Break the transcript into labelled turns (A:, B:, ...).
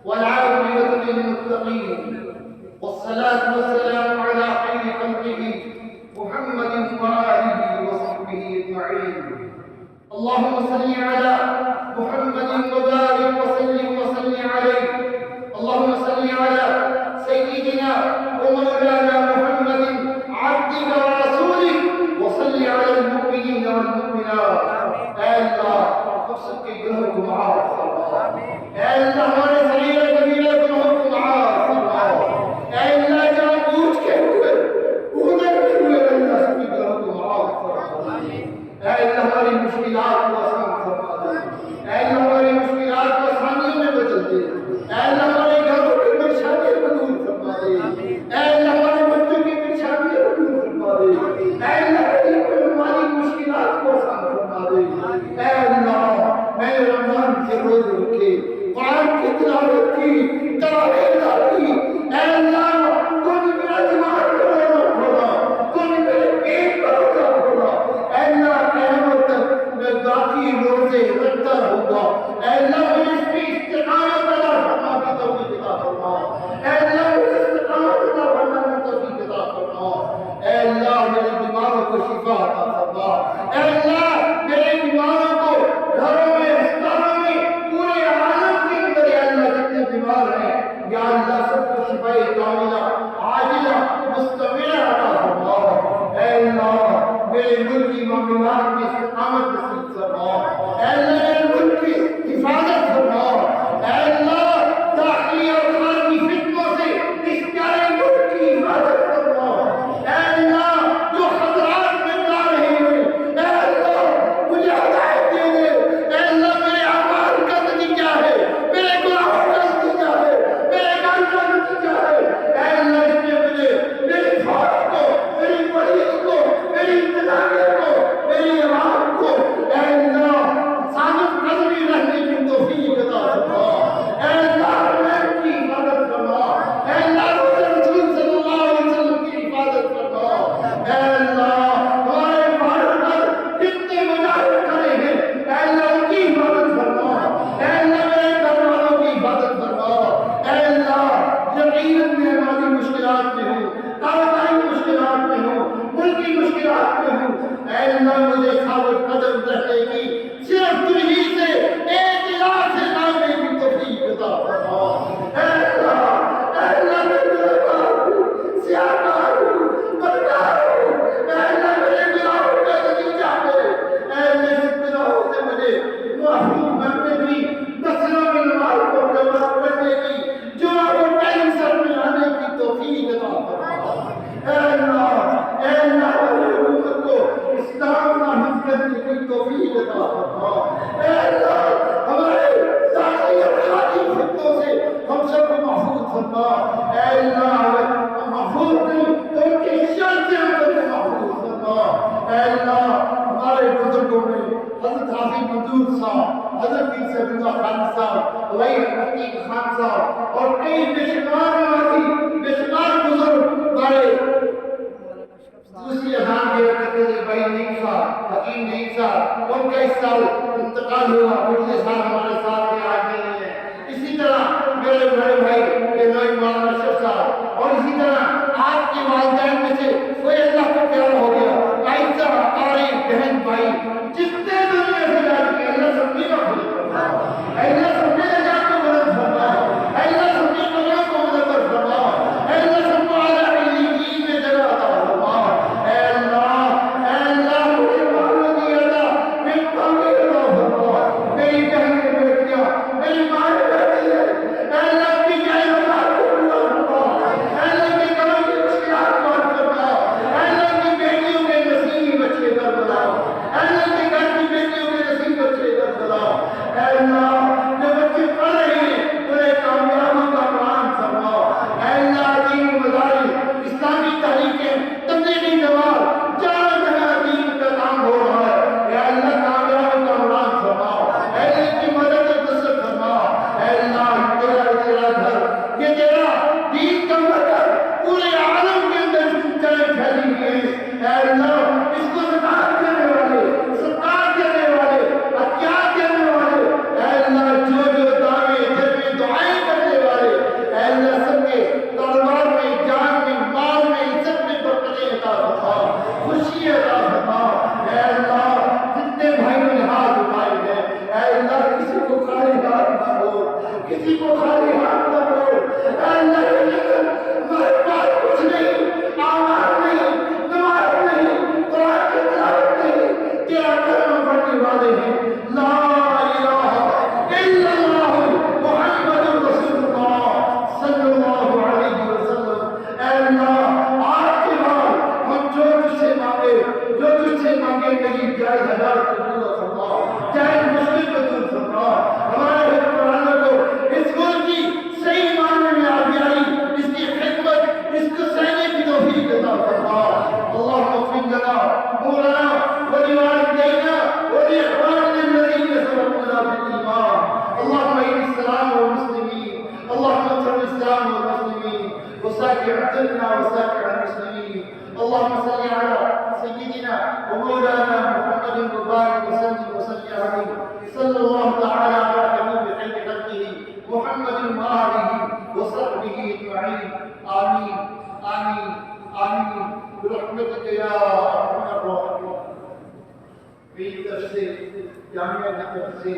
A: والعاقبة للمتقين، والصلاة والسلام على خير خلقه محمد وآله وصحبه أجمعين. اللهم صل على محمد وبارك وسلم عليه. اللهم صل على سيدنا ومولانا محمد عبدك ورسولك وصل على المؤمنين والمؤمنات. اے اللہ ہم سب کے گناہوں کو معاف فرما. اے اللہ ہمارے صغیر کبیرہ گناہوں کو معاف فرما. اے اللہ جان بوجھ کے ہوئے اللہ سب کے گناہوں کو معاف فرما. اے اللہ ہماری مشکلات کو آسان فرما دے. اے اللہ ہماری مشکلات کو آسانیوں میں بدل دے. اے اللہ ہمارے گھروں کی پریشانیوں کو دور فرما دے. اے اللہ ہمارے بچوں کی پریشانیوں کو دور فرما دے. اے اللہ ہماری مشکلات کو آسان فرما دے. اے اللہ میں رمضان کے روزے رکھے، قرآن کی تلاوت کی، تراویح کی. اے اللہ کوئی میرا دماغ کا روزہ کھولا، کوئی میرے پیٹ کا روزہ کھولا. اے اللہ قیامت تک میں باقی روزے رکھتا رہوں گا. اے اللہ مجھے اس کی استقامت عطا فرما کی توفیق عطا فرما. اے اللہ مجھے استقامت عطا فرما کی توفیق عطا فرما. اے اللہ میرے بیماروں کو شفا عطا فرما. اے اللہ میرے بیماروں کو گھروں میں، ہسپتالوں میں، پورے عالم کے اندر یا اللہ جتنے بیمار ہیں یا اللہ سب کو شفائے کاملہ عاجلہ مستمرہ عطا فرما. اے اللہ میرے ملک کی معاملات میں استقامت نصیب فرما. اے اللہ میرے ملک کی حفاظت فرما. اے اللہ داخلی اور خارجی فتنوں سے اس پیارے ملک کی حفاظت فرما. اے اللہ جو خطرات میں آ رہے ہیں اے اللہ مجھے ہدایت دے دے. اے اللہ میرے اعمال کا نتیجہ ہے، میرے گناہوں کا نتیجہ ہے، میرے کام کا نتیجہ ہے. اے اللہ اس نے مجھے میری فوج کو، میری پولیس کو، میری انتظامیہ کو، میری عوام کو اے اللہ ثابت قدمی رہنے کی توفیق عطا فرما. اے اللہ حرمین کی حفاظت فرما. اے اللہ روز رسول صلی اللہ علیہ وسلم کی حفاظت فرما. اے اللہ ہمارے بھارت پر کتنے مجاہد کھڑے ہیں اے اللہ ان کی حفاظت فرما. اے اللہ میرے گھر والوں کی حفاظت فرما. اے اللہ یقیناً میں ہماری مشکلات میں ہوں، کاروباری مشکلات میں ہوں، ملکی مشکلات میں ہوں. اے اللہ مجھے ثابت قدم رہنے کی صرف تجھی سے اعتلاف سے لانے کی توفیق عطا فرما. اے اللہ میں گنہگار ہوں، سیاہکار ہوں، بدکار ہوں. اے اللہ میرے گناہوں کا نتیجہ ہے. اے اللہ اس گناہوں سے مجھے محروم کرنے کی، مسئلوں میں نماز کو جمع کرنے کی، جمعہ کو ٹائم سر میں آنے کی توفیق عطا فرما. اے اللہ ہماری حکومت کو اسلام نافذ کرنے کی توفیق عطا فرما. اے اللہ ہمارے داخلی اور خارجی فتنوں سے ہم سب کو محفوظ فرما. اے اللہ محفوظ نہیں تو ان کی شر سے ہم سب کو محفوظ فرما. اے اللہ ہمارے بزرگوں میں حضرت حافظ منظور صاحب، حضرت پیر صاحب اللہ خان صاحب، وحید حقیق خان صاحب اور کئی بے شمار نوازی، بے شمار بزرگ ہمارے دوسری اذان کے وقت بھائی نعیم صاحب، حکیم نعیم صاحب، ان کا اس سال انتقال ہوا، پچھلے سال ہمارے ساتھ میں آج نہیں ہے. اسی طرح میرے بڑے بھائی نوئی مولانا اشرف صاحب، اور اسی طرح آپ کے والدین میں سے کوئی اللہ کو پیارا ہو گیا، عائشہ، قاری، بہن بھائی جتنے دنیا سے جا چکے اللہ سب کی مغفرت فرما. اللہ سب کے نجات کو مدد فرما. اللہ سب کے گناہوں کو مدد فرما. اللہ سب کو اعلیٰ علیین میں جگہ عطا فرما. اے اللہ مجھے معلوم نہیں اللہ میری تعمیر عطا فرما. میری بہنیں بیٹیاں، میری کسی کو خالی ہاتھ نہ کرو اے اللہ ہمارے پاس کچھ نہیں آواز نہیں نماز نہیں قرآن کی تلاوت نہیں تیرا کلمہ پڑھنے والے ہیں لا الہ الا اللہ محمد رسول اللہ صلی اللہ علیہ وسلم اے اللہ آج کے بعد ہم جو تجھ سے مانگے میری جائز ہزار کو پورا فرما جائز مشکل کو دور فرما ہمارے حکمرانوں کو اس ملک کی صحیح معنی میں آبیائی اس کی خدمت اس کو سہنے کی توفیق عطا فرما اللہم اغفر لنا مولانا ولوالدینا ولإخواننا الذين سبقونا بالإيمان اللهم اعز الإسلام والمسلمين اللهم انصر الإسلام والمسلمين وساكن عدلنا وساكن المسلمين اللهم صل على سيدنا ومولانا محمد وبارك وسلم عليه صلى الله تعالى على حبيب خير خلقه محمد وآله وصحبه أجمعين آمين آمين آمين برحمتك يا أرحم الراحمين. في تفسير جامع التفسير